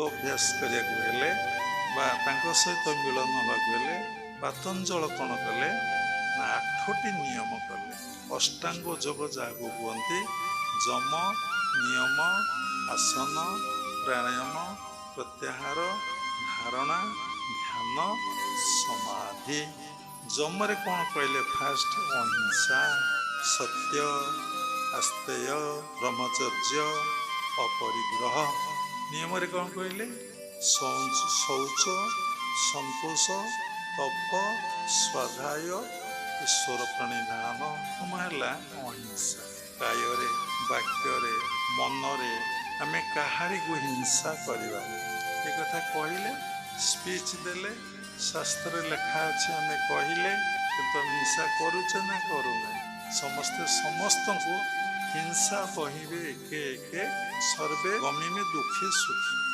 ଅଭ୍ୟାସ କରିବାକୁ ହେଲେ ବା ତାଙ୍କ ସହିତ ମିଳନ ହେବାକୁ ହେଲେ ପାତଞ୍ଜଳ କ'ଣ କଲେ ନା 8ଟି ନିୟମ କଲେ। ଅଷ୍ଟାଙ୍ଗ ଯୋଗ ଯାହାକୁ କୁହନ୍ତି, ଯମ, ନିୟମ, ଆସନ, ପ୍ରାଣାୟାମ, ପ୍ରତ୍ୟାହାର, ଧାରଣା, ଧ୍ୟାନ, ସମାଧି। ଯମରେ କ'ଣ କହିଲେ? ଫାଷ୍ଟ ଅହିଂସା, ସତ୍ୟ, ଆସ୍ତେୟ, ବ୍ରହ୍ମଚର୍ଯ୍ୟ, ଅପରିଗ୍ରହ। ନିୟମରେ କ'ଣ କହିଲେ? ଶୌଚ, ସନ୍ତୋଷ, ତପ, ସ୍ୱାଧ୍ୟାୟ, ଈଶ୍ୱର ପ୍ରଣିଧାନ। ହେଲା ଅହିଂସା। କାୟରେ, ବାକ୍ୟରେ, ମନରେ ଆମେ କାହାରିକୁ ହିଂସା କରିବା, ଏ କଥା କହିଲେ, ସ୍ପିଚ୍ ଦେଲେ, ଶାସ୍ତ୍ରରେ ଲେଖା ଅଛି ଆମେ କହିଲେ, କିନ୍ତୁ ଆମେ ହିଂସା କରୁଛେ ନା କରୁନେ? ସମସ୍ତେ ସମସ୍ତଙ୍କୁ ହିଂସା କହିବେ ଏକେ ଏକେ, ସର୍ବେ ଗମିମେ ଦୁଃଖେ ସୁଖୀ।